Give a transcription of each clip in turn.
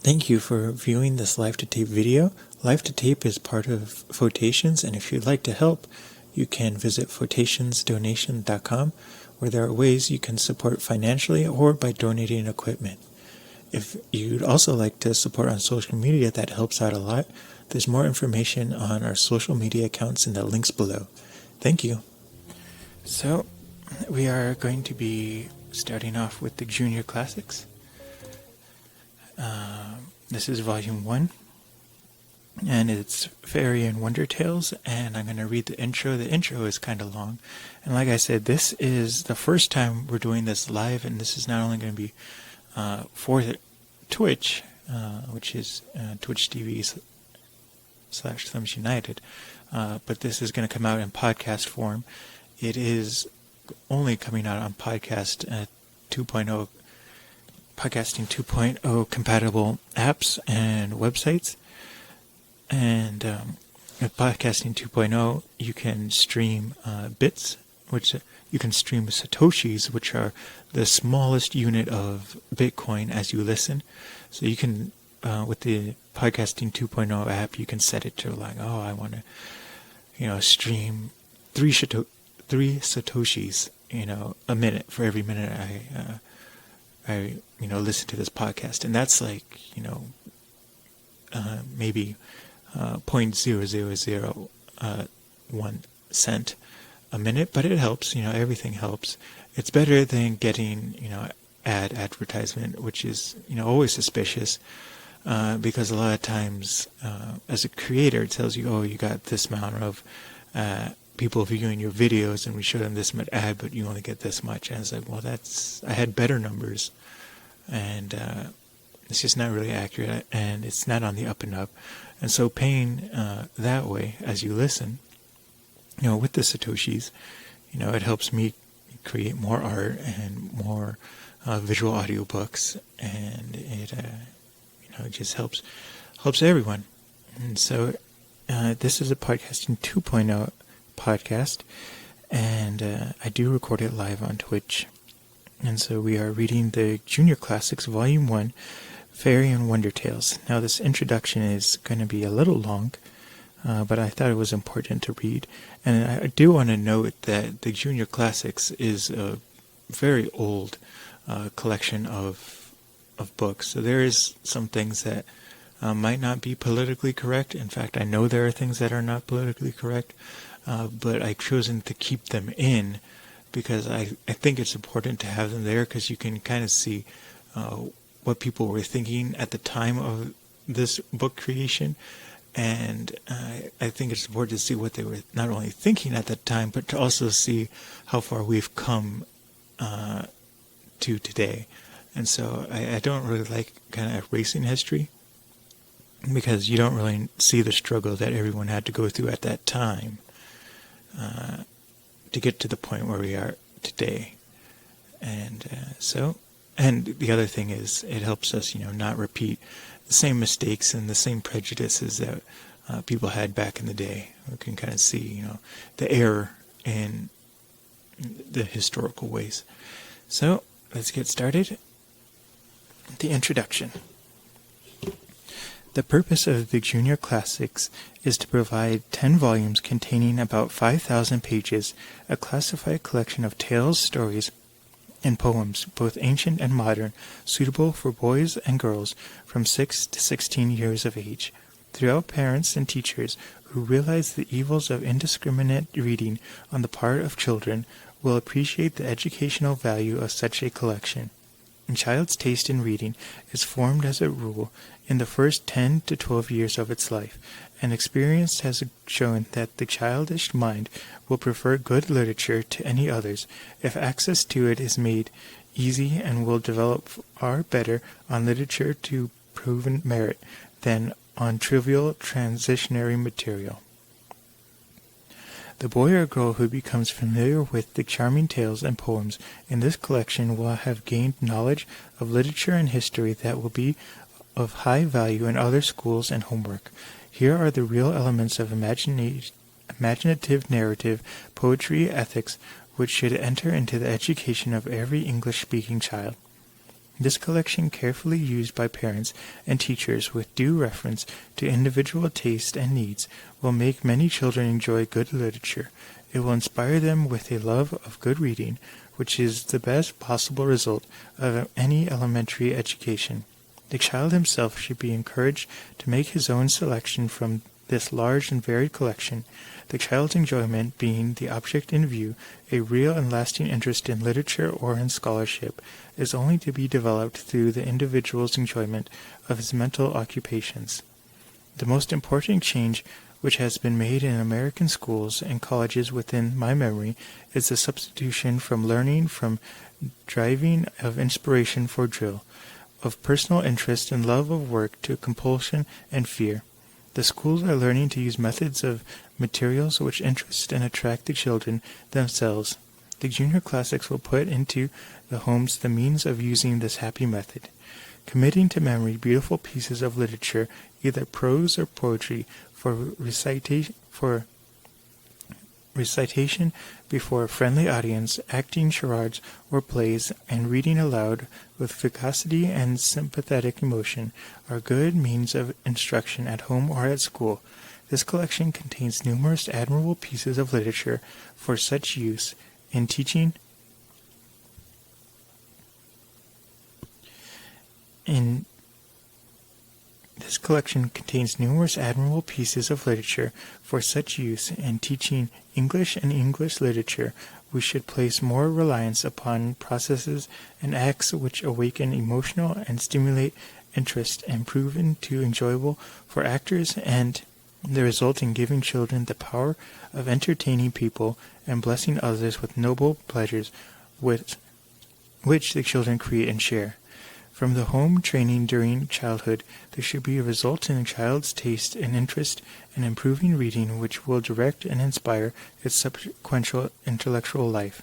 Thank you for viewing this Live to Tape video. Live to Tape is part of Photations, and if you'd like to help, you can visit photationsdonation.com, where there are ways you can support financially or by donating equipment. If you'd also like to support on social media, that helps out a lot. There's more information on our social media accounts in the links below. Thank you. So, we are going to be starting off with the Junior Classics. This is Volume 1, and it's Fairy and Wonder Tales, and I'm going to read the intro. The intro is kind of long, and like I said, this is the first time we're doing this live, and this is not only going to be for the Twitch, which is Twitch TV/Thumbs United, but this is going to come out in podcast form. It is only coming out on podcast 2.0, Podcasting 2.0 compatible apps and websites. And with Podcasting 2.0, you can stream bits, which you can stream Satoshis, which are the smallest unit of Bitcoin as you listen. So you can, with the Podcasting 2.0 app, you can set it to like, oh, I want to, stream three Satoshis, a minute for every minute I listen to this podcast, and that's like, maybe 0.0001 cent a minute, but it helps. Everything helps. It's better than getting ad advertisement, which is always suspicious, because a lot of times as a creator it tells you, oh, you got this amount of people viewing your videos, and we show them this much ad, but you only get this much. And it's like, well, I had better numbers, and it's just not really accurate, and it's not on the up and up. And so paying that way as you listen, with the Satoshis, it helps me create more art and more visual audiobooks, and it just helps everyone. And so this is a Podcasting 2.0 podcast, and I do record it live on Twitch. And so we are reading the Junior Classics Volume 1, Fairy and Wonder Tales. Now this introduction is going to be a little long, but I thought it was important to read. And I do want to note that the Junior Classics is a very old collection of books. So there is some things that might not be politically correct. In fact, I know there are things that are not politically correct, but I've chosen to keep them in because I think it's important to have them there, because you can kind of see what people were thinking at the time of this book creation. And I think it's important to see what they were not only thinking at that time, but to also see how far we've come to today. And so I don't really like kind of erasing history, because you don't really see the struggle that everyone had to go through at that time to get to the point where we are today. And and the other thing is, it helps us, not repeat the same mistakes and the same prejudices that people had back in the day. We can kind of see, the error in the historical ways. So let's get started. The introduction. The purpose of the Junior Classics is to provide 10 volumes containing about 5,000 pages, a classified collection of tales, stories, and poems, both ancient and modern, suitable for boys and girls from 6 to 16 years of age. Throughout, parents and teachers who realize the evils of indiscriminate reading on the part of children will appreciate the educational value of such a collection. A child's taste in reading is formed as a rule in the first 10 to 12 years of its life, and experience has shown that the childish mind will prefer good literature to any others if access to it is made easy, and will develop far better on literature to proven merit than on trivial transitionary material. The boy or girl who becomes familiar with the charming tales and poems in this collection will have gained knowledge of literature and history that will be of high value in other schools and homework. Here are the real elements of imaginative narrative, poetry, ethics, which should enter into the education of every English-speaking child. This collection, carefully used by parents and teachers with due reference to individual taste and needs, will make many children enjoy good literature. It will inspire them with a love of good reading, which is the best possible result of any elementary education. The child himself should be encouraged to make his own selection from this large and varied collection, the child's enjoyment being the object in view. A real and lasting interest in literature or in scholarship is only to be developed through the individual's enjoyment of his mental occupations. The most important change which has been made in American schools and colleges within my memory is the substitution from learning from driving of inspiration for drill, of personal interest and love of work to compulsion and fear. The schools are learning to use methods of materials which interest and attract the children themselves. The junior classics will put into the homes the means of using this happy method, committing to memory beautiful pieces of literature, either prose or poetry, for recitation before a friendly audience, acting charades or plays, and reading aloud with vivacity and sympathetic emotion are good means of instruction at home or at school. This collection contains numerous admirable pieces of literature for such use in teaching. This collection contains numerous admirable pieces of literature for such use in teaching English and English literature. We should place more reliance upon processes and acts which awaken emotional and stimulate interest and proven to enjoyable for actors, and the result in giving children the power of entertaining people and blessing others with noble pleasures which the children create and share. From the home training during childhood, there should be a result in a child's taste and interest in improving reading which will direct and inspire its subsequent intellectual life.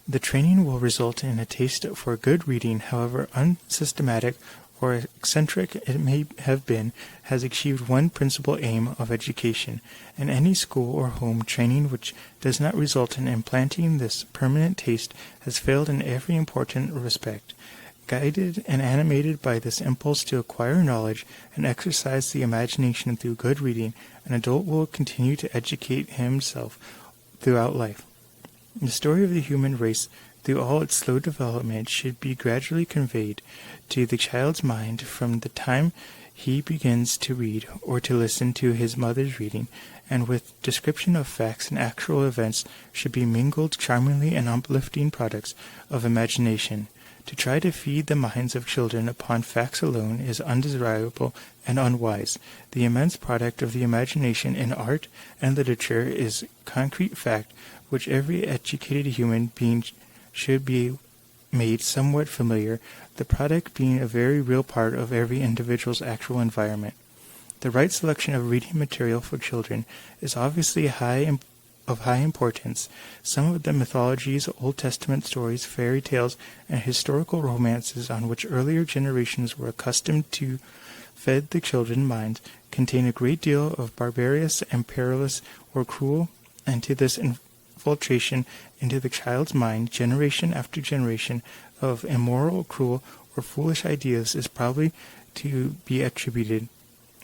The training will result in a taste for good reading, however unsystematic or eccentric it may have been, has achieved one principal aim of education, and any school or home training which does not result in implanting this permanent taste has failed in every important respect. Guided and animated by this impulse to acquire knowledge and exercise the imagination through good reading, an adult will continue to educate himself throughout life. The story of the human race through all its slow development should be gradually conveyed to the child's mind from the time he begins to read or to listen to his mother's reading, and with description of facts and actual events should be mingled charmingly and uplifting products of imagination. To try to feed the minds of children upon facts alone is undesirable and unwise. The immense product of the imagination in art and literature is concrete fact which every educated human being should be made somewhat familiar, the product being a very real part of every individual's actual environment. The right selection of reading material for children is obviously of high importance. Some of the mythologies, Old Testament stories, fairy tales, and historical romances on which earlier generations were accustomed to feed the children's minds contain a great deal of barbarous and perilous or cruel, and to this infiltration into the child's mind, generation after generation, of immoral, cruel, or foolish ideas is probably to be attributed,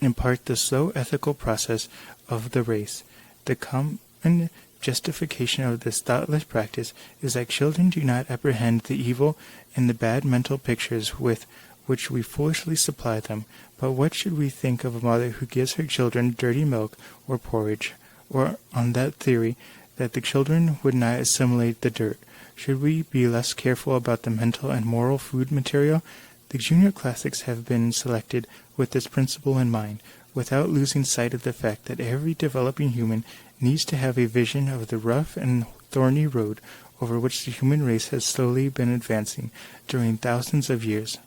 in part, the slow ethical process of the race. The common justification of this thoughtless practice is that children do not apprehend the evil in the bad mental pictures with which we foolishly supply them. But what should we think of a mother who gives her children dirty milk or porridge, or on that theory that the children would not assimilate the dirt? Should we be less careful about the mental and moral food material? The junior classics have been selected with this principle in mind, without losing sight of the fact that every developing human needs to have a vision of the rough and thorny road over which the human race has slowly been advancing during thousands of years.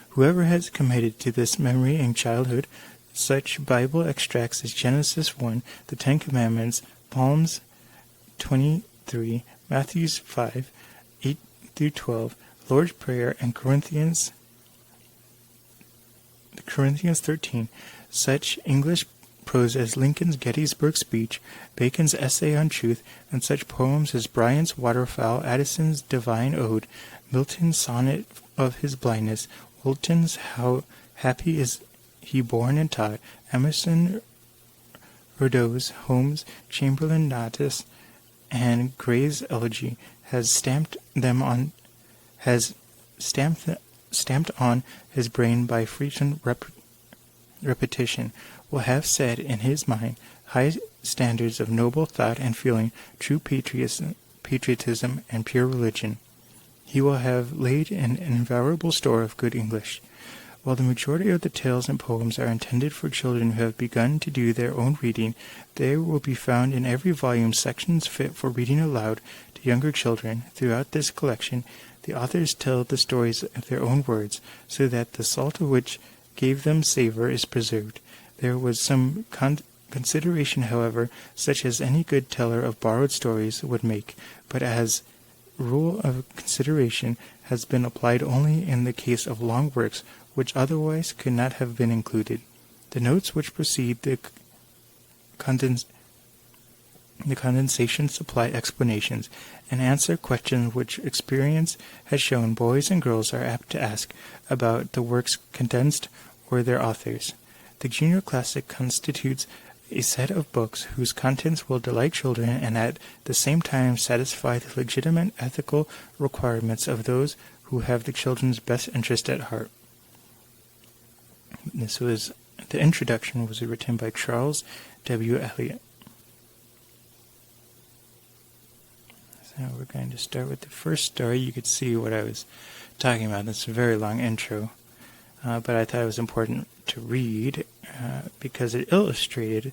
Whoever has committed to this memory in childhood such Bible extracts as Genesis 1, the Ten Commandments, Psalms 23, Matthew 5, 8 through 12, Lord's Prayer, and Corinthians 13, such English prose as Lincoln's Gettysburg Speech, Bacon's Essay on Truth, and such poems as Bryant's Waterfowl, Addison's Divine Ode, Milton's Sonnet of His Blindness, Walton's How Happy Is He Born and Taught, Emerson, Rideau's Holmes, Chamberlain Natus, and Gray's Elegy has stamped on his brain by frequent repetition, will have set in his mind high standards of noble thought and feeling, true patriotism, and pure religion. He will have laid an invaluable store of good English. While the majority of the tales and poems are intended for children who have begun to do their own reading, there will be found in every volume sections fit for reading aloud to younger children. Throughout this collection, the authors tell the stories in their own words, so that the salt of which gave them savor is preserved. There was some consideration, however, such as any good teller of borrowed stories would make, but as rule of consideration has been applied only in the case of long works which otherwise could not have been included. The notes which precede the condensation supply explanations and answer questions which experience has shown boys and girls are apt to ask about the works condensed or their authors. The Junior Classic constitutes a set of books whose contents will delight children and at the same time satisfy the legitimate ethical requirements of those who have the children's best interest at heart. The introduction was written by Charles W. Eliot. So we're going to start with the first story. You could see what I was talking about. It's a very long intro, but I thought it was important to read because it illustrated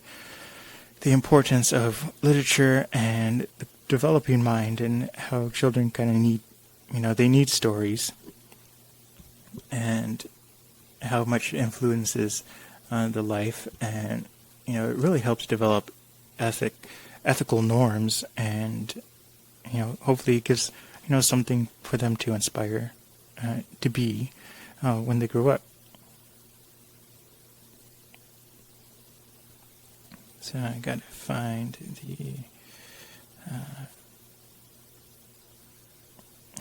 the importance of literature and the developing mind and how children kind of need, they need stories, and how much it influences the life, and it really helps develop ethical norms, and hopefully it gives something for them to inspire to be when they grow up. So I gotta find the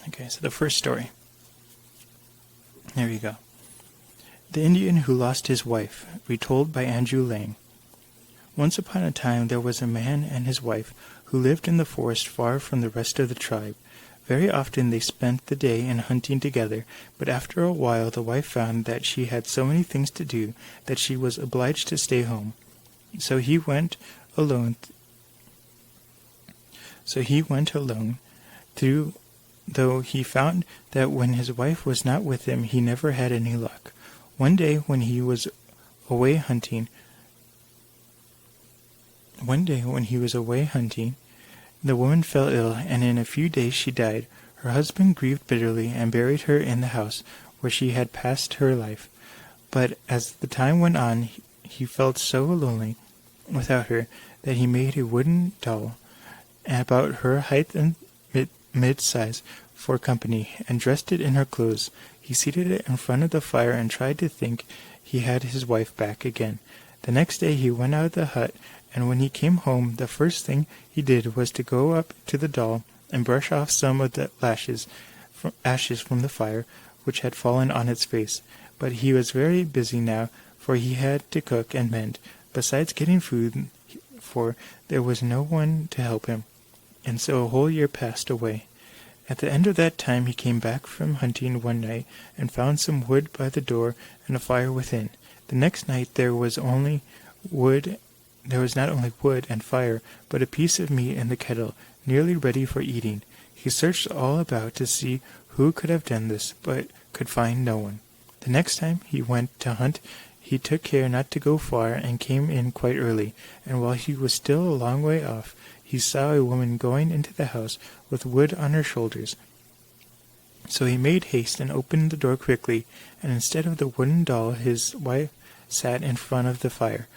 okay, so the first story. There you go. The Indian Who Lost His Wife, retold by Andrew Lang. Once upon a time there was a man and his wife who lived in the forest far from the rest of the tribe. Very often they spent the day in hunting together, but after a while the wife found that she had so many things to do that she was obliged to stay home. So he went alone, though he found that when his wife was not with him he never had any luck. One day when he was away hunting, the woman fell ill, and in a few days she died. Her husband grieved bitterly and buried her in the house where she had passed her life. But as the time went on, he felt so lonely without her that he made a wooden doll about her height and mid-size for company, and dressed it in her clothes. He seated it in front of the fire and tried to think he had his wife back again. The next day he went out of the hut, and when he came home the first thing he did was to go up to the doll and brush off some of the ashes from the fire which had fallen on its face. But he was very busy now, for he had to cook and mend, besides getting food, for there was no one to help him. And so a whole year passed away. At the end of that time he came back from hunting one night, and found some wood by the door and a fire within. The next night there was not only wood and fire, but a piece of meat in the kettle, nearly ready for eating. He searched all about to see who could have done this, but could find no one. The next time he went to hunt, he took care not to go far, and came in quite early, and while he was still a long way off, he saw a woman going into the house with wood on her shoulders. So he made haste and opened the door quickly, and instead of the wooden doll his wife sat in front of the fire.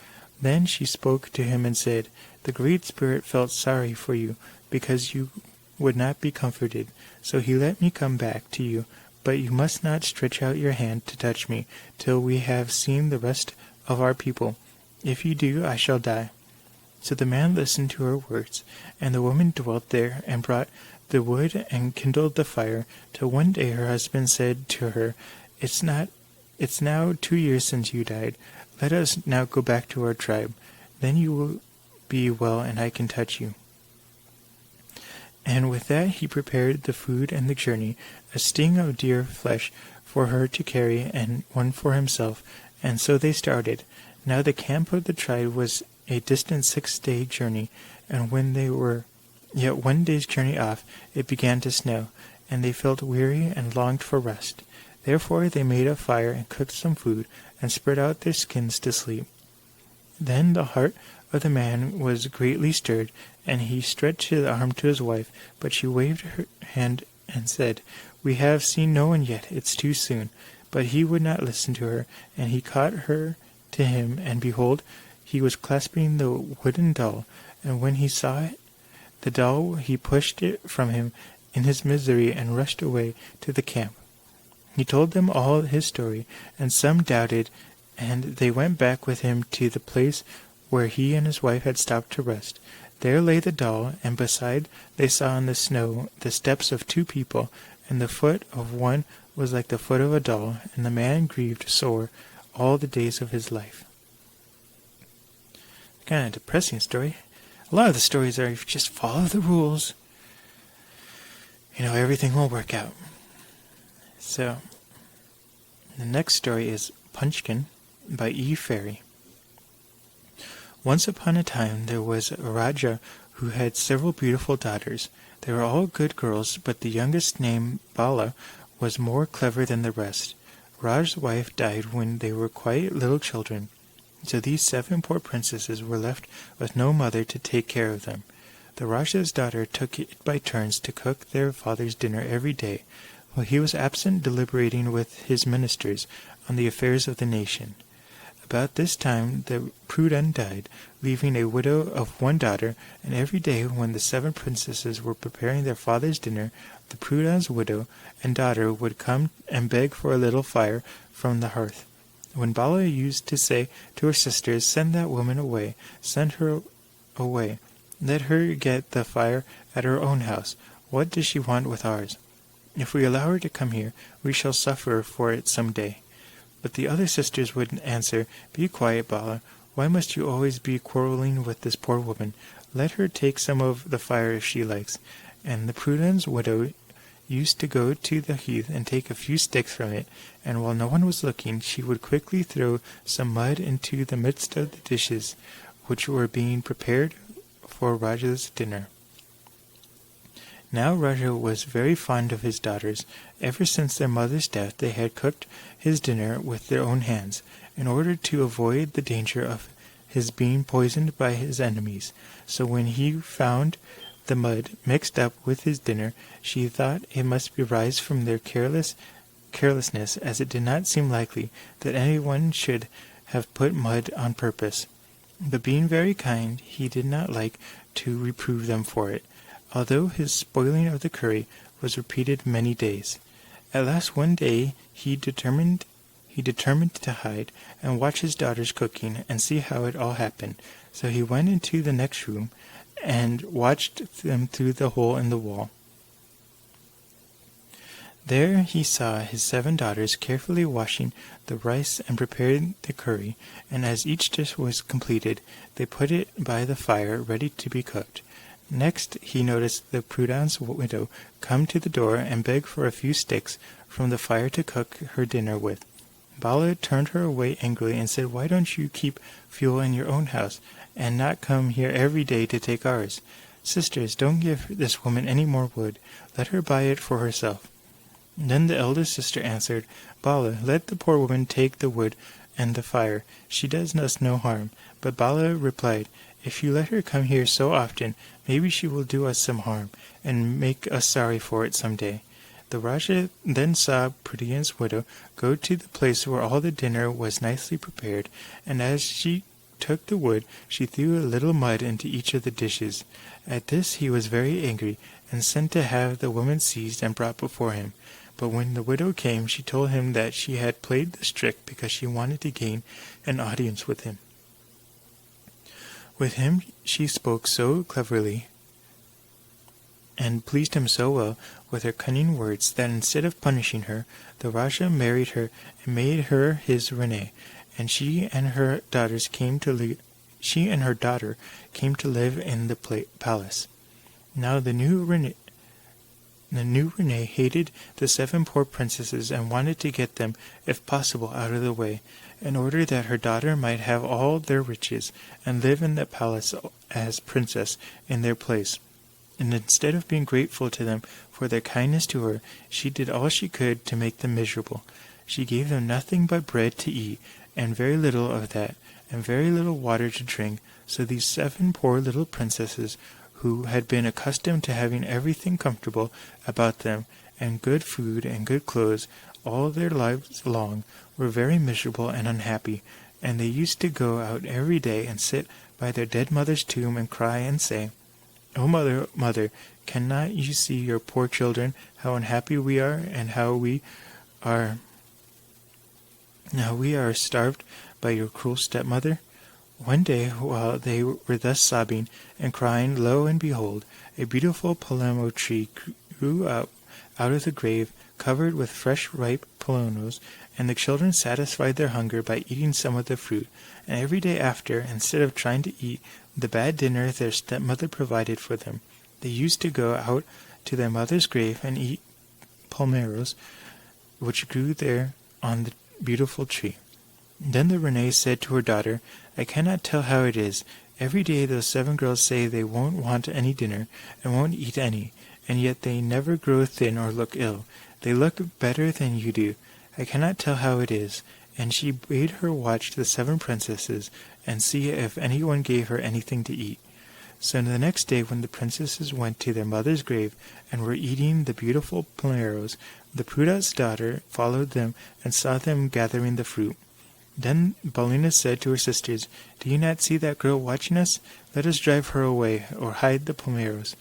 Then she spoke to him and said, "The Great Spirit felt sorry for you, because you would not be comforted. So he let me come back to you, but you must not stretch out your hand to touch me till we have seen the rest of our people. If you do, I shall die." So the man listened to her words, and the woman dwelt there, and brought the wood and kindled the fire, till one day her husband said to her, It's now 2 years since you died. Let us now go back to our tribe. Then you will be well, and I can touch you." And with that he prepared the food and the journey, a sting of deer flesh for her to carry, and one for himself, and so they started. Now the camp of the tribe was a distant 6-day journey, and when they were yet 1 day's journey off, it began to snow, and they felt weary and longed for rest. Therefore they made a fire and cooked some food, and spread out their skins to sleep. Then the heart of the man was greatly stirred, and he stretched his arm to his wife, but she waved her hand and said, "We have seen no one yet, it's too soon." But he would not listen to her, and he caught her to him, and behold, he was clasping the wooden doll, and when he saw it, the doll, he pushed it from him in his misery and rushed away to the camp. He told them all his story, and some doubted, and they went back with him to the place where he and his wife had stopped to rest. There lay the doll, and beside they saw in the snow the steps of 2 people, and the foot of one was like the foot of a doll, and the man grieved sore all the days of his life. Kind of depressing story. A lot of the stories are, if you just follow the rules, everything will work out. So, the next story is Punchkin by E. Ferry. Once upon a time there was a Raja who had several beautiful daughters. They were all good girls, but the youngest, named Bala, was more clever than the rest. Raj's wife died when they were quite little children, so these 7 poor princesses were left with no mother to take care of them. The Raja's daughter took it by turns to cook their father's dinner every day, while he was absent deliberating with his ministers on the affairs of the nation. About this time the Prudent died, leaving a widow of 1 daughter, and every day when the 7 princesses were preparing their father's dinner, the Prudent's widow and daughter would come and beg for a little fire from the hearth. When Bala used to say to her sisters, "Send that woman away, send her away, let her get the fire at her own house. What does she want with ours? If we allow her to come here, we shall suffer for it some day." But the other sisters would answer, "Be quiet, Bala. Why must you always be quarreling with this poor woman? Let her take some of the fire if she likes." And the Prudent's widow used to go to the heath and take a few sticks from it, and while no one was looking, she would quickly throw some mud into the midst of the dishes which were being prepared for Raja's dinner. Now Raja was very fond of his daughters. Ever since their mother's death they had cooked his dinner with their own hands, in order to avoid the danger of his being poisoned by his enemies. So when he found the mud mixed up with his dinner, she thought it must arise from their carelessness, as it did not seem likely that anyone should have put mud on purpose. But being very kind, he did not like to reprove them for it, although his spoiling of the curry was repeated many days. At last one day he determined to hide and watch his daughters cooking and see how it all happened. So he went into the next room and watched them through the hole in the wall. There he saw his 7 daughters carefully washing the rice and preparing the curry, and as each dish was completed, they put it by the fire ready to be cooked. Next he noticed the Prudent's widow come to the door and beg for a few sticks from the fire to cook her dinner with. Bala turned her away angrily and said, "Why don't you keep fuel in your own house, and not come here every day to take ours? Sisters, don't give this woman any more wood. Let her buy it for herself." Then the eldest sister answered, "Bala, let the poor woman take the wood and the fire. She does us no harm." But Bala replied, "If you let her come here so often, maybe she will do us some harm, and make us sorry for it some day." The Raja then saw Prudent's widow go to the place where all the dinner was nicely prepared, and as she took the wood, she threw a little mud into each of the dishes. At this he was very angry, and sent to have the woman seized and brought before him. But when the widow came, she told him that she had played this trick because she wanted to gain an audience with him. With him she spoke so cleverly and pleased him so well with her cunning words that instead of punishing her, the Rajah married her and made her his Rene, and she and her daughter came to live in the palace. Now the new Rene hated the 7 poor princesses and wanted to get them, if possible, out of the way, in order that her daughter might have all their riches and live in the palace as princess in their place. And instead of being grateful to them for their kindness to her, she did all she could to make them miserable. She gave them nothing but bread to eat, and very little of that, and very little water to drink. So these 7 poor little princesses, who had been accustomed to having everything comfortable about them, and good food and good clothes all their lives long, were very miserable and unhappy, and they used to go out every day and sit by their dead mother's tomb and cry and say, "Oh, mother, mother, cannot you see your poor children, how unhappy we are, and how we are starved by your cruel stepmother?" One day, while they were thus sobbing and crying, lo and behold, a beautiful palmetto tree grew up out of the grave, covered with fresh ripe palmettos, and the children satisfied their hunger by eating some of the fruit. And every day after, instead of trying to eat the bad dinner their stepmother provided for them, they used to go out to their mother's grave and eat palmettos which grew there on the beautiful tree. Then the Rene said to her daughter, "I cannot tell how it is. Every day those 7 girls say they won't want any dinner and won't eat any, and yet they never grow thin or look ill. They look better than you do. I cannot tell how it is." And she bade her watch the 7 princesses and see if anyone gave her anything to eat. So the next day, when the princesses went to their mother's grave and were eating the beautiful palmettos, the Prudet's daughter followed them and saw them gathering the fruit. Then Paulina said to her sisters, "Do you not see that girl watching us? Let us drive her away, or hide the palmettos,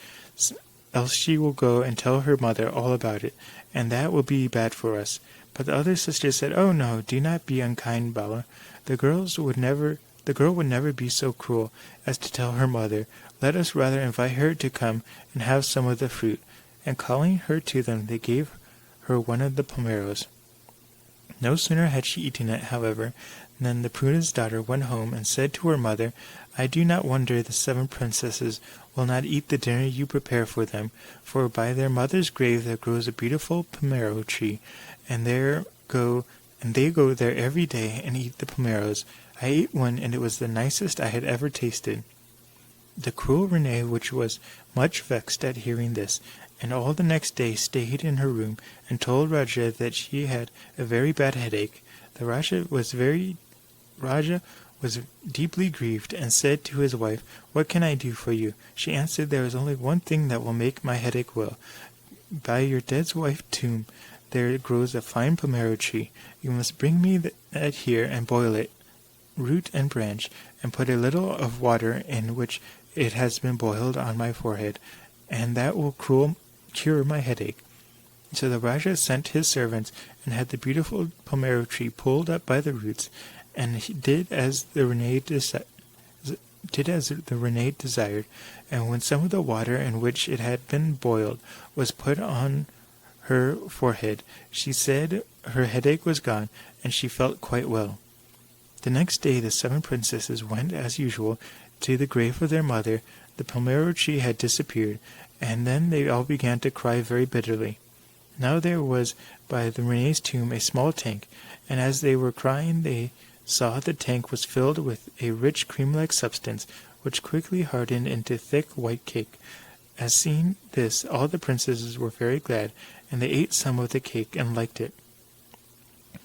else she will go and tell her mother all about it, and that will be bad for us." But the other sisters said, "Oh no, do not be unkind, Bala. The girl would never be so cruel as to tell her mother. Let us rather invite her to come and have some of the fruit." And calling her to them, they gave her one of the palmettos. No sooner had she eaten it, however, than the Prudet's daughter went home and said to her mother, "I do not wonder the 7 princesses will not eat the dinner you prepare for them, for by their mother's grave there grows a beautiful palmetto tree, and they go there every day and eat the palmettos. I ate one, and it was the nicest I had ever tasted." The cruel Rene, which was much vexed at hearing this, and all the next day stayed in her room and told Rajah that she had a very bad headache. The Rajah was deeply grieved and said to his wife, "What can I do for you?" She answered, "There is only one thing that will make my headache well. By your dead wife's tomb there grows a fine palmetto tree. You must bring me that here and boil it, root and branch, and put a little of water in which it has been boiled on my forehead, and that will cure my headache." So the Rajah sent his servants and had the beautiful palmetto tree pulled up by the roots, and he did as the Rene desired. And when some of the water in which it had been boiled was put on her forehead, she said her headache was gone, and she felt quite well. The next day the 7 princesses went as usual to the grave of their mother. The palmetto tree had disappeared, and then they all began to cry very bitterly. Now there was by the Rene's tomb a small tank, and as they were crying they saw the tank was filled with a rich cream-like substance, which quickly hardened into thick white cake. As seeing this, all the princesses were very glad, and they ate some of the cake and liked it.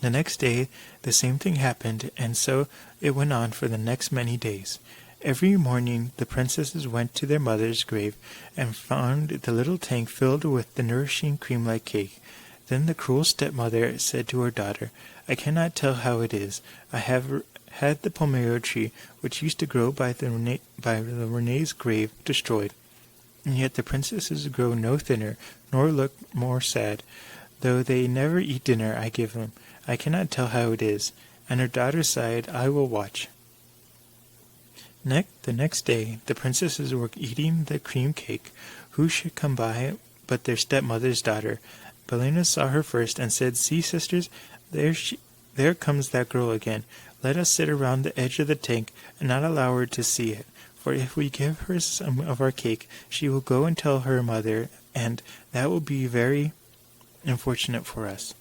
The next day the same thing happened, and so it went on for the next many days. Every morning the princesses went to their mother's grave and found the little tank filled with the nourishing cream-like cake. Then the cruel stepmother said to her daughter, "I cannot tell how it is. I have had the palmetto tree which used to grow by the Rene's grave destroyed, and yet the princesses grow no thinner nor look more sad, though they never eat dinner I give them. I cannot tell how it is." And her daughter sighed, "I will watch." The next day, the princesses were eating the cream cake. Who should come by but their stepmother's daughter? Belena saw her first and said, "See, sisters, there comes that girl again. Let us sit around the edge of the tank and not allow her to see it. For if we give her some of our cake, she will go and tell her mother, and that will be very unfortunate for us."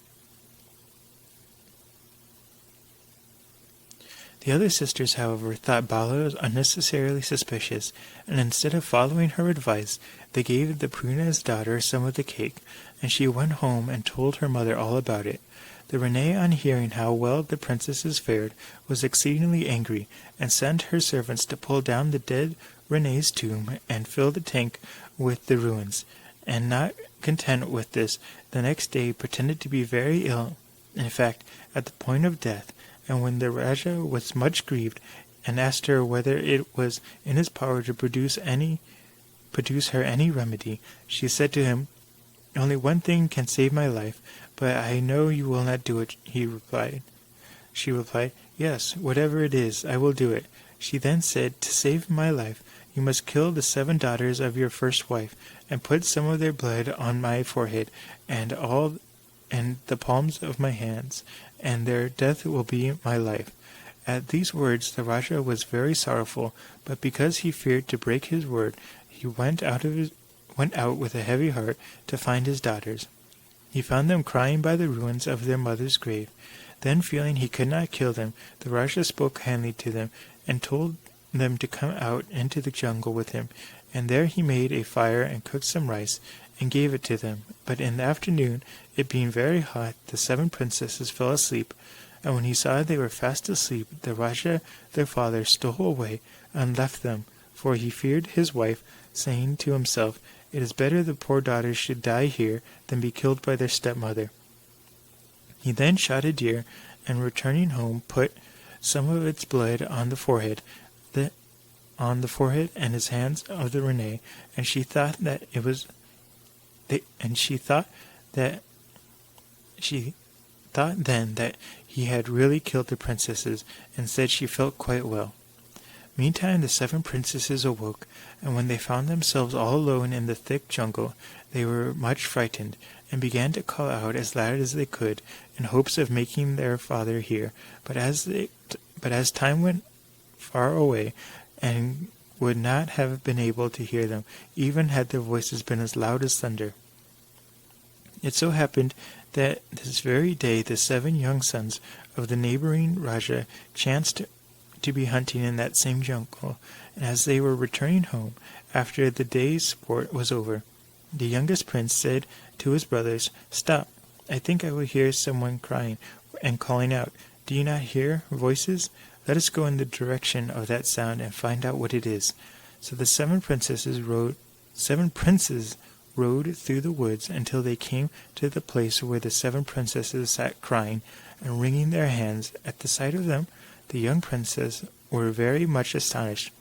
The other sisters, however, thought Bala was unnecessarily suspicious, and instead of following her advice, they gave the pruna's daughter some of the cake, and she went home and told her mother all about it. The Renee, on hearing how well the princesses fared, was exceedingly angry, and sent her servants to pull down the dead Renee's tomb and fill the tank with the ruins. And not content with this, the next day pretended to be very ill, in fact, at the point of death. And when the Raja was much grieved, and asked her whether it was in his power to produce her any remedy, she said to him, "Only one thing can save my life, but I know you will not do it," She replied, "Yes, whatever it is, I will do it." She then said, "To save my life, you must kill the 7 daughters of your first wife, and put some of their blood on my forehead, and the palms of my hands, and their death will be my life." At these words the Raja was very sorrowful, but because he feared to break his word, he went out with a heavy heart to find his daughters. He found them crying by the ruins of their mother's grave. Then, feeling he could not kill them, the Raja spoke kindly to them, and told them to come out into the jungle with him, and there he made a fire and cooked some rice, and gave it to them. But in the afternoon, it being very hot, the 7 princesses fell asleep, and when he saw they were fast asleep, the Raja their father stole away and left them, for he feared his wife, saying to himself, "It is better the poor daughters should die here than be killed by their stepmother." He then shot a deer, and returning home put some of its blood on the forehead and his hands of the Renee, and she thought then that he had really killed the princesses, and said she felt quite well. Meantime the 7 princesses awoke, and when they found themselves all alone in the thick jungle, they were much frightened, and began to call out as loud as they could, in hopes of making their father hear. But as time went far away, and would not have been able to hear them, even had their voices been as loud as thunder. It so happened that this very day the 7 young sons of the neighboring Raja chanced to be hunting in that same jungle, and as they were returning home, after the day's sport was over, the youngest prince said to his brothers, "Stop, I think I will hear someone crying and calling out. Do you not hear voices? Let us go in the direction of that sound and find out what it is." So the 7 princes rode through the woods until they came to the place where the 7 princesses sat crying and wringing their hands. At the sight of them, the young princes were very much astonished,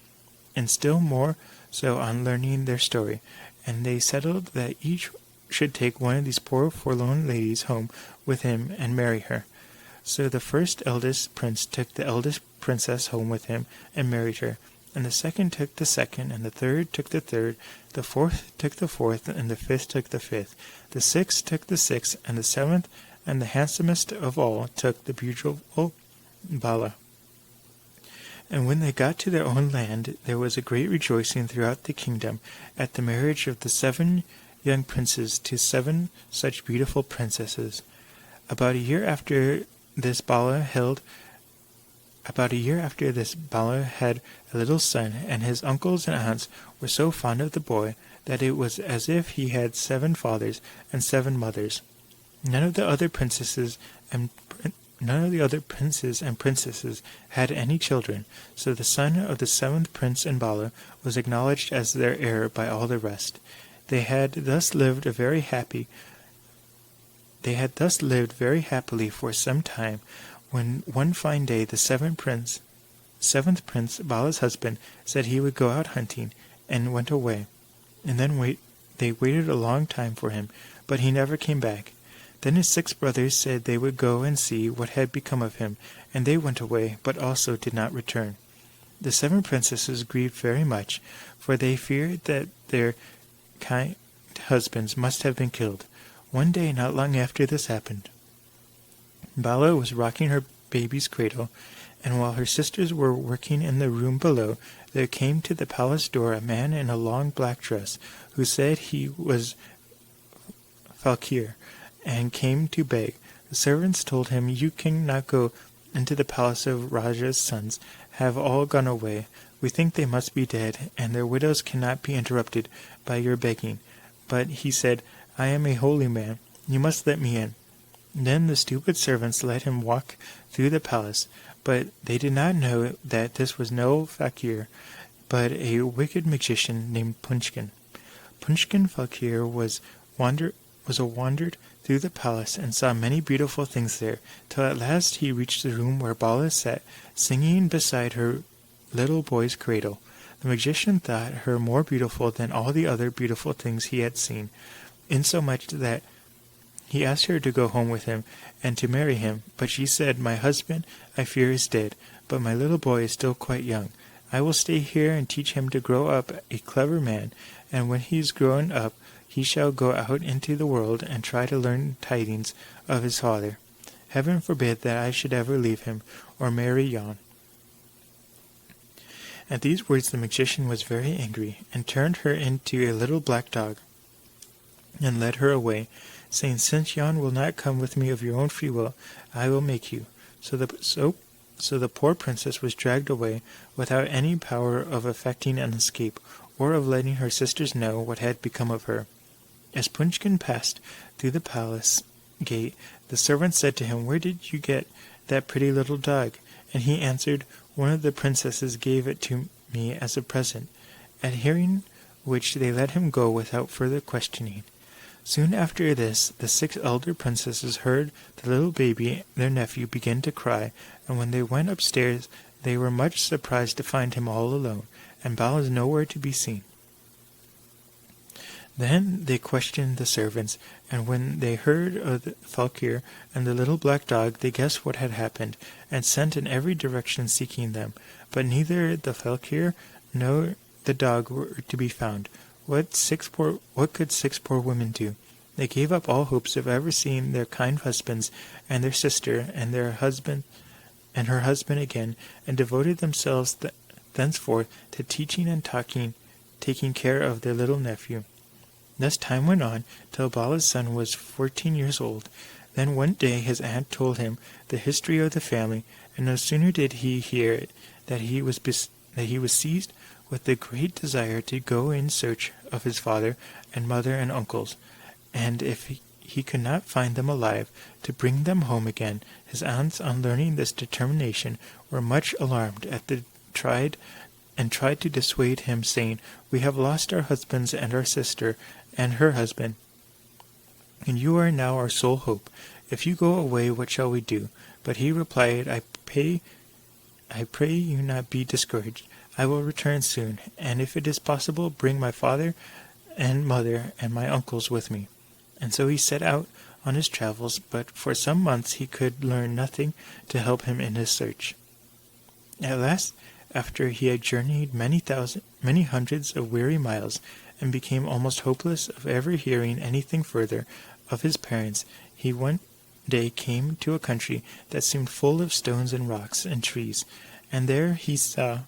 and still more so on learning their story, and they settled that each should take one of these poor forlorn ladies home with him and marry her. So the eldest prince took the eldest princess home with him and married her, and the second took the second, and the third took the third, the fourth took the fourth, and the fifth took the fifth, the sixth took the sixth, and the 7th, and the handsomest of all, took the beautiful Bala. And when they got to their own land, there was a great rejoicing throughout the kingdom at the marriage of the 7 young princes to 7 such beautiful princesses. About a year after this, Bala had a little son, and his uncles and aunts were so fond of the boy that it was as if he had 7 fathers and 7 mothers. None of the other princes and princesses had any children, so the son of the 7th prince and Bala was acknowledged as their heir by all the rest. They had thus lived very happily for some time, when one fine day the 7th prince, Bala's husband, said he would go out hunting, and went away. And then they waited a long time for him, but he never came back. Then his 6 brothers said they would go and see what had become of him, and they went away, but also did not return. The 7 princesses grieved very much, for they feared that their kind husbands must have been killed. One day, not long after this happened, Bala was rocking her baby's cradle, and while her sisters were working in the room below, there came to the palace door a man in a long black dress, who said he was Fakir, and came to beg. The servants told him, "You cannot go into the palace of Raja's sons have all gone away. We think they must be dead, and their widows cannot be interrupted by your begging." But he said, "I am a holy man. You must let me in." Then the stupid servants let him walk through the palace, but they did not know that this was no fakir, but a wicked magician named Punchkin. Punchkin Fakir wandered through the palace and saw many beautiful things there, till at last he reached the room where Bala sat, singing beside her little boy's cradle. The magician thought her more beautiful than all the other beautiful things he had seen, insomuch that he asked her to go home with him and to marry him, but she said, "My husband, I fear, is dead, but my little boy is still quite young. I will stay here and teach him to grow up a clever man, and when he is grown up, he shall go out into the world and try to learn tidings of his father. Heaven forbid that I should ever leave him, or marry Jan." At these words the magician was very angry, and turned her into a little black dog, and led her away, saying, "Since Jan will not come with me of your own free will, I will make you." So the poor princess was dragged away, without any power of effecting an escape, or of letting her sisters know what had become of her. As Punchkin passed through the palace gate, the servant said to him, "Where did you get that pretty little dog?" And he answered, "One of the princesses gave it to me as a present," at hearing which they let him go without further questioning. Soon after this, the 6 elder princesses heard the little baby, their nephew, begin to cry, and when they went upstairs, they were much surprised to find him all alone, and Bala nowhere to be seen. Then they questioned the servants, and when they heard of the fakir and the little black dog, they guessed what had happened, and sent in every direction seeking them. But neither the fakir nor the dog were to be found. What could 6 poor women do? They gave up all hopes of ever seeing their kind husbands and their sister and her husband again, and devoted themselves thenceforth to teaching and taking care of their little nephew. Thus time went on till Bala's son was 14 years old. Then one day his aunt told him the history of the family, and no sooner did he hear it than he was seized with the great desire to go in search of his father and mother and uncles, and if he could not find them alive, to bring them home again. His aunts, on learning this determination, were much alarmed tried to dissuade him, saying, "We have lost our husbands and our sister and her husband, and you are now our sole hope. If you go away, what shall we do?" But he replied, I pray you not be discouraged. I will return soon, and if it is possible, bring my father and mother and my uncles with me." And so he set out on his travels, but for some months he could learn nothing to help him in his search. At last, after he had journeyed many hundreds of weary miles, and became almost hopeless of ever hearing anything further of his parents, he one day came to a country that seemed full of stones and rocks and trees, and there he saw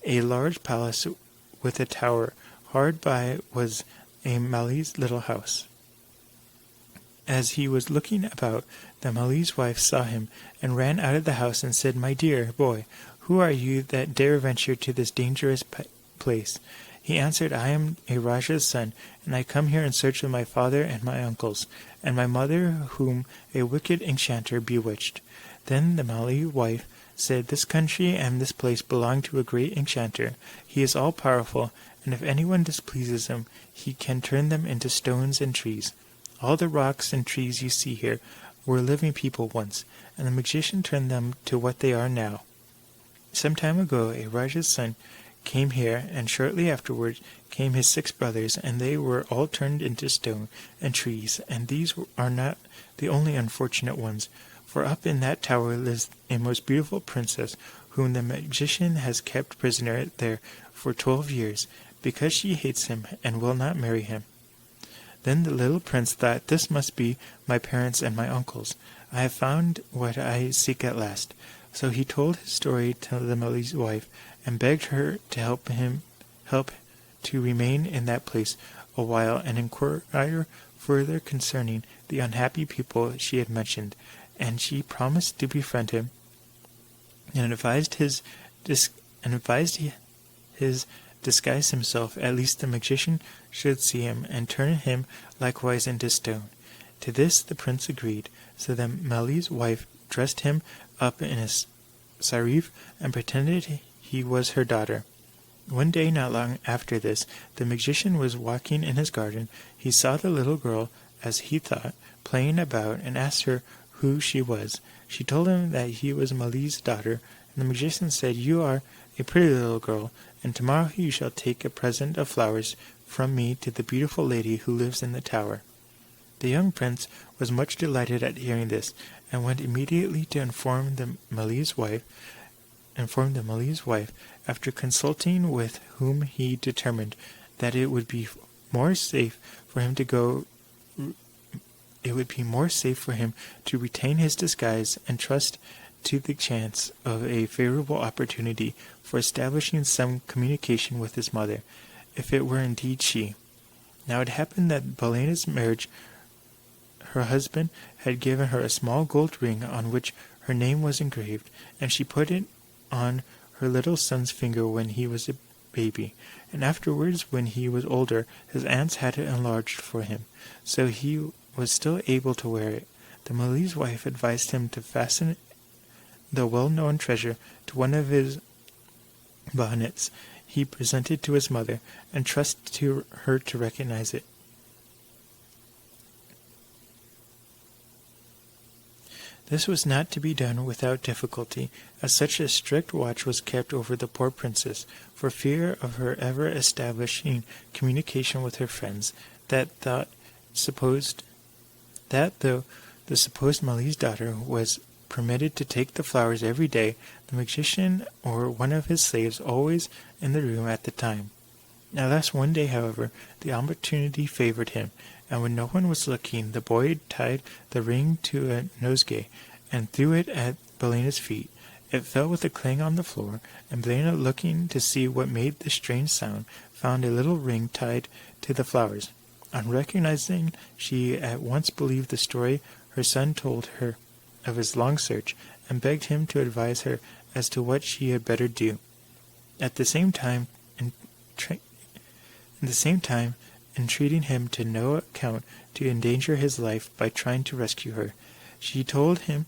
a large palace with a tower. Hard by was a Mali's little house. As he was looking about, the Mali's wife saw him, and ran out of the house and said, "My dear boy, who are you that dare venture to this dangerous place?" He answered, "I am a Raja's son, and I come here in search of my father and my uncles, and my mother, whom a wicked enchanter bewitched." Then the Mali wife said, "This country and this place belong to a great enchanter. He is all-powerful, and if anyone displeases him, he can turn them into stones and trees. All the rocks and trees you see here were living people once, and the magician turned them to what they are now. Some time ago a Raja's son came here, and shortly afterwards came his 6 brothers, and they were all turned into stone and trees, and these are not the only unfortunate ones. For up in that tower lives a most beautiful princess, whom the magician has kept prisoner there for 12 years, because she hates him and will not marry him. Then the little prince thought, "This must be my parents and my uncles. I have found what I seek at last." So he told his story to the Mali's wife, and begged her to help to remain in that place a while and inquire further concerning the unhappy people she had mentioned. And she promised to befriend him, and advised his disguise himself. At least the magician should see him, and turn him likewise into stone. To this the prince agreed. So the Mali's wife dressed him up in a sarif and pretended he was her daughter. One day, not long after this, the magician was walking in his garden. He saw the little girl, as he thought, playing about, and asked her who she was. She told him that he was Mali's daughter, and the magician said, "You are a pretty little girl, and tomorrow you shall take a present of flowers from me to the beautiful lady who lives in the tower." The young prince was much delighted at hearing this, and went immediately to inform the Mali's wife. After consulting with whom, he determined that it would be more safe for him to retain his disguise and trust to the chance of a favorable opportunity for establishing some communication with his mother, if it were indeed she. Now it happened that Balena's marriage, her husband had given her a small gold ring on which her name was engraved, and she put it on her little son's finger when he was a baby, and afterwards, when he was older, his aunts had it enlarged for him, so he was still able to wear it. The Mali's wife advised him to fasten the well-known treasure to one of his bonnets he presented to his mother, and trust to her to recognize it. This was not to be done without difficulty, as such a strict watch was kept over the poor princess, for fear of her ever establishing communication with her friends, though the supposed Mali's daughter was permitted to take the flowers every day, the magician or one of his slaves always in the room at the time. At last one day, however, the opportunity favored him, and when no one was looking, the boy tied the ring to a nosegay and threw it at Balena's feet. It fell with a clang on the floor, and Balena, looking to see what made the strange sound, found a little ring tied to the flowers. On recognizing, she at once believed the story her son told her of his long search, and begged him to advise her as to what she had better do. At the same time, entreating him to no account to endanger his life by trying to rescue her. She told him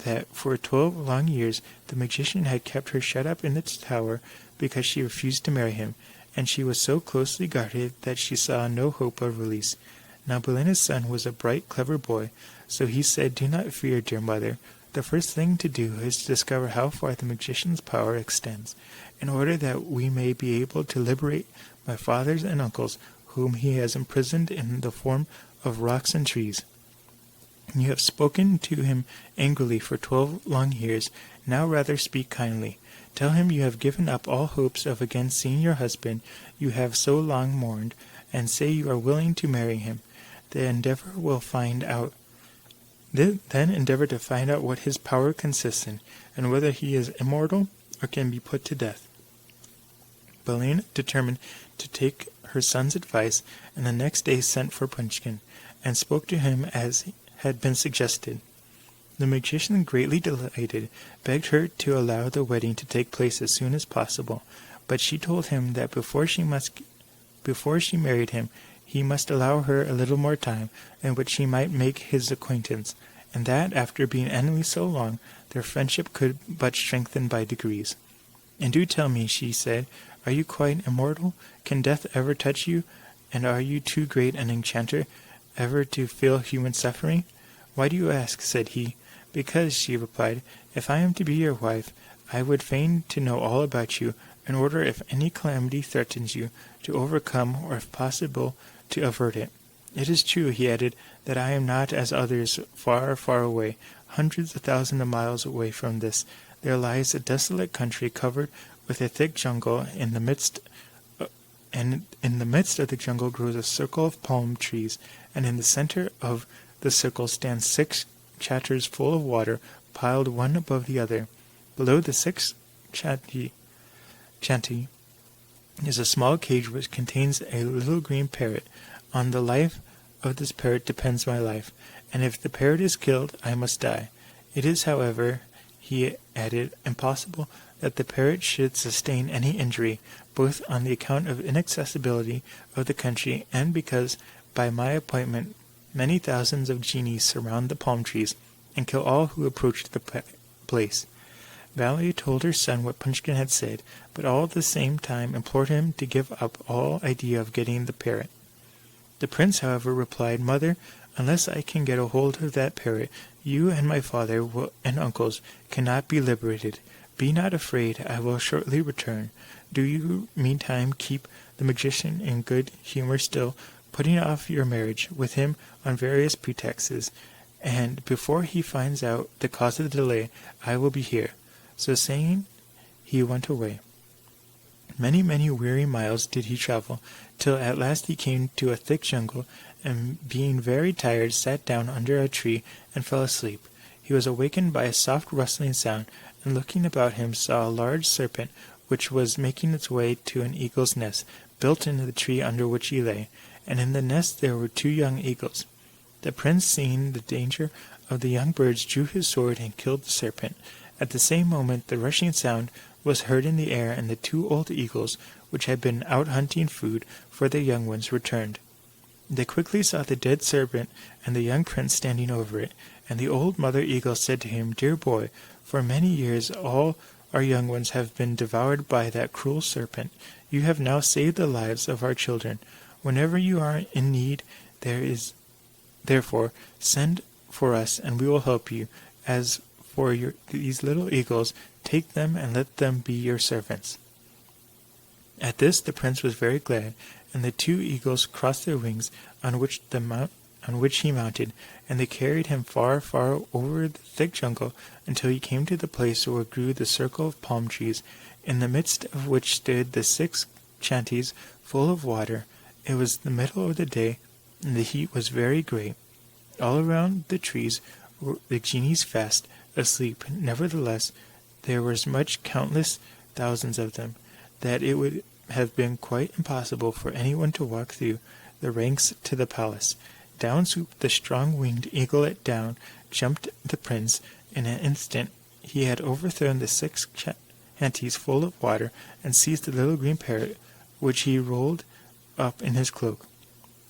that for 12 long years the magician had kept her shut up in the tower because she refused to marry him, and she was so closely guarded that she saw no hope of release. Now Balena's son was a bright, clever boy, so he said, "Do not fear, dear mother. The first thing to do is to discover how far the magician's power extends, in order that we may be able to liberate my fathers and uncles, whom he has imprisoned in the form of rocks and trees. You have spoken to him angrily for 12 long years. Now rather speak kindly. Tell him you have given up all hopes of again seeing your husband you have so long mourned, and say you are willing to marry him. Then endeavor to find out what his power consists in, and whether he is immortal or can be put to death." Balena determined to take her son's advice, and the next day sent for Punchkin, and spoke to him as had been suggested. The magician, greatly delighted, begged her to allow the wedding to take place as soon as possible, but she told him that before she married him, he must allow her a little more time, in which she might make his acquaintance, and that, after being enemies so long, their friendship could but strengthen by degrees. "And do tell me," she said, "are you quite immortal? Can death ever touch you? And are you too great an enchanter ever to feel human suffering?" "Why do you ask?" said he. "Because," she replied, "if I am to be your wife, I would fain to know all about you, in order, if any calamity threatens you, to overcome, or if possible, to avert it. It is true," he added, "that I am not as others far, far away, hundreds of thousands of miles away from this, there lies a desolate country covered with a thick jungle. In the midst of the jungle grows a circle of palm trees, and in the center of the circle stand 6 chatters full of water, piled one above the other. Below the 6 chanty is a small cage which contains a little green parrot. On the life of this parrot depends my life, and if the parrot is killed, I must die. It is, however, he added, impossible that the parrot should sustain any injury, both on the account of inaccessibility of the country and because, by my appointment, many thousands of genies surround the palm trees and kill all who approach the place. Valerie told her son what Punchkin had said, but all at the same time implored him to give up all idea of getting the parrot. The prince, however, replied, Mother, unless I can get a hold of that parrot, you and my father and uncles cannot be liberated. Be not afraid, I will shortly return. Do you, meantime, keep the magician in good humor still, putting off your marriage with him on various pretexts, and before he finds out the cause of the delay, I will be here. So saying, he went away. Many, many weary miles did he travel, till at last he came to a thick jungle, and being very tired, sat down under a tree and fell asleep. He was awakened by a soft rustling sound, and looking about him saw a large serpent, which was making its way to an eagle's nest, built into the tree under which he lay, and in the nest there were 2 young eagles. The prince, seeing the danger of the young birds, drew his sword and killed the serpent. At the same moment the rushing sound was heard in the air, and the 2 old eagles, which had been out hunting food for their young ones, returned. They quickly saw the dead serpent and the young prince standing over it, and the old mother eagle said to him, Dear boy, for many years all our young ones have been devoured by that cruel serpent. You have now saved the lives of our children. Whenever you are in need, therefore send for us, and we will help you. As for these little eagles, take them and let them be your servants. At this the prince was very glad, and the 2 eagles crossed their wings, on which he mounted, and they carried him far, far over the thick jungle, until he came to the place where grew the circle of palm trees, in the midst of which stood the 6 chanties full of water. It was the middle of the day, and the heat was very great. All around the trees were the genies fast asleep. Nevertheless, there were such countless thousands of them, that it would have been quite impossible for anyone to walk through the ranks to the palace. Down swooped the strong-winged eaglet, down jumped the prince. In an instant he had overthrown the 6 chanties full of water, and seized the little green parrot, which he rolled up in his cloak.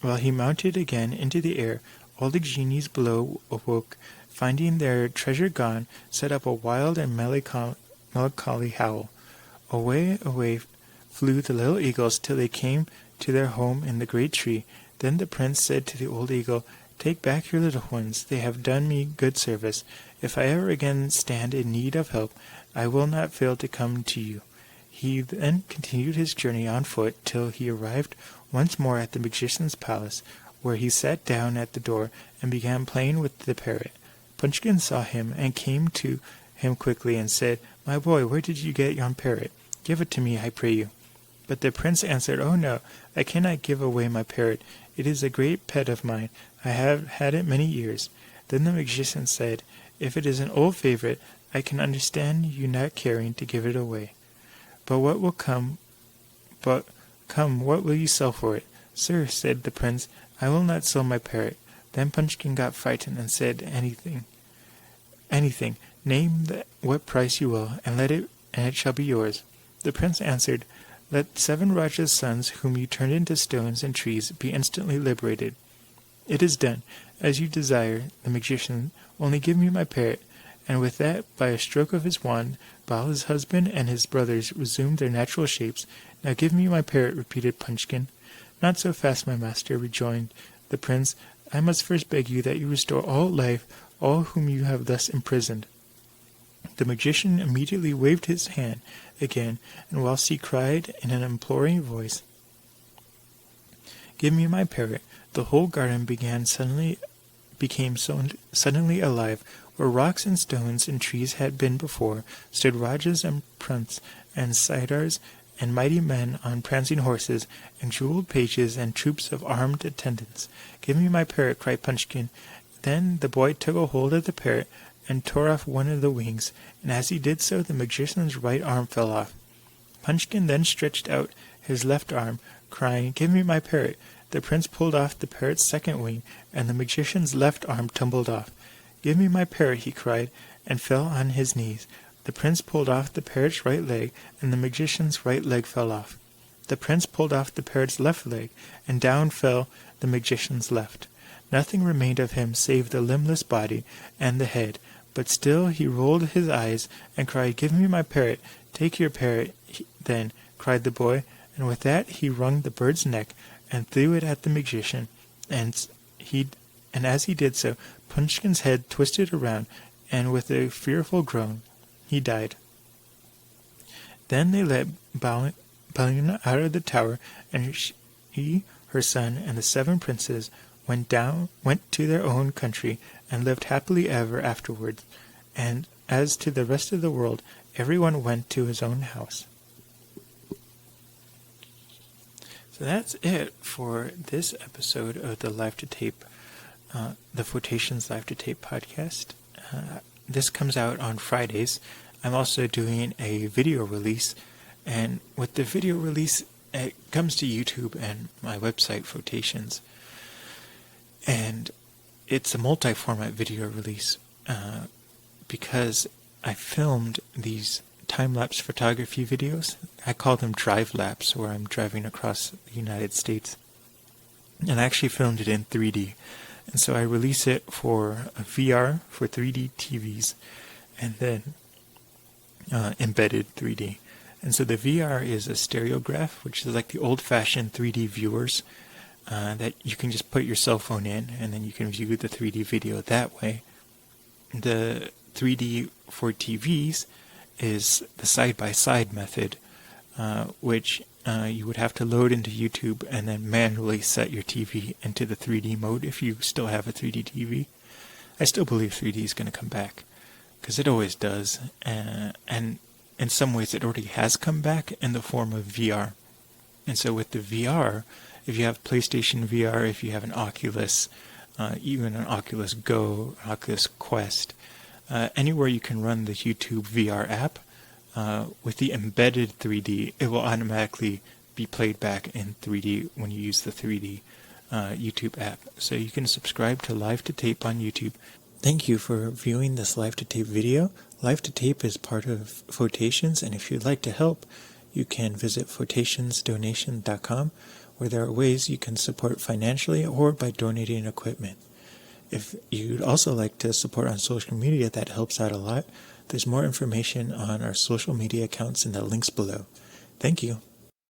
While he mounted again into the air, all the genies below awoke, finding their treasure gone, set up a wild and melancholy howl. Away, away flew the little eagles till they came to their home in the great tree. Then the prince said to the old eagle, Take back your little ones, they have done me good service. If I ever again stand in need of help, I will not fail to come to you. He then continued his journey on foot till he arrived once more at the magician's palace, where he sat down at the door and began playing with the parrot. Punchkin saw him and came to him quickly and said, My boy, where did you get yon parrot? Give it to me, I pray you. But the prince answered, Oh no, I cannot give away my parrot. It is a great pet of mine. I have had it many years. Then the magician said, If it is an old favorite, I can understand you not caring to give it away. But what will you sell for it? Sir, said the prince, I will not sell my parrot. Then Punchkin got frightened and said, Anything. Name what price you will, and it shall be yours. The prince answered, Let 7 Rajas' sons, whom you turned into stones and trees, be instantly liberated. It is done, as you desire, the magician. Only give me my parrot. And with that, by a stroke of his wand, Bala's husband and his brothers resumed their natural shapes. Now give me my parrot, repeated Punchkin. Not so fast, my master, rejoined the prince. I must first beg you that you restore all life, all whom you have thus imprisoned. The magician immediately waved his hand again, and whilst he cried in an imploring voice, Give me my parrot, the whole garden became suddenly alive Where rocks and stones and trees had been before, stood Rajas and Prunts and Saidars and mighty men on prancing horses, and jewelled pages and troops of armed attendants. "Give me my parrot," cried Punchkin. Then the boy took a hold of the parrot and tore off one of the wings, and as he did so the magician's right arm fell off. Punchkin then stretched out his left arm, crying, "Give me my parrot." The prince pulled off the parrot's second wing, and the magician's left arm tumbled off. "Give me my parrot," he cried, and fell on his knees. The prince pulled off the parrot's right leg, and the magician's right leg fell off. The prince pulled off the parrot's left leg, and down fell the magician's left. Nothing remained of him save the limbless body and the head, but still he rolled his eyes and cried, "Give me my parrot." "Take your parrot, then," cried the boy, and with that he wrung the bird's neck and threw it at the magician, and as he did so, Punchkin's head twisted around, and with a fearful groan, he died. Then they let Balina out of the tower, and she, her son, and the 7 princes went to their own country, and lived happily ever afterwards. And as to the rest of the world, everyone went to his own house. So that's it for this episode of the Live to Tape, the Photations Live to Tape podcast. This comes out on Fridays. I'm also doing a video release, and with the video release, it comes to YouTube and my website, Photations. And it's a multi-format video release because I filmed these time-lapse photography videos. I call them drive-lapse, where I'm driving across the United States. And I actually filmed it in 3D. And so I release it for a VR for 3D TVs, and then embedded 3D. And so the VR is a Stereograph, which is like the old-fashioned 3D viewers that you can just put your cell phone in, and then you can view the 3D video that way. The 3D for TVs is the side-by-side method, which you would have to load into YouTube and then manually set your TV into the 3D mode if you still have a 3D TV. I still believe 3D is going to come back, because it always does, and in some ways it already has come back in the form of VR. And so with the VR, if you have PlayStation VR, if you have an Oculus, even an Oculus Go, Oculus Quest, anywhere you can run the YouTube VR app, with the embedded 3D, it will automatically be played back in 3D when you use the 3D YouTube app. So you can subscribe to Live to Tape on YouTube. Thank you for viewing this Live to Tape video. Live to Tape is part of Photations, and if you'd like to help, you can visit photationsdonation.com, where there are ways you can support financially or by donating equipment. If you'd also like to support on social media, that helps out a lot. There's more information on our social media accounts in the links below. Thank you.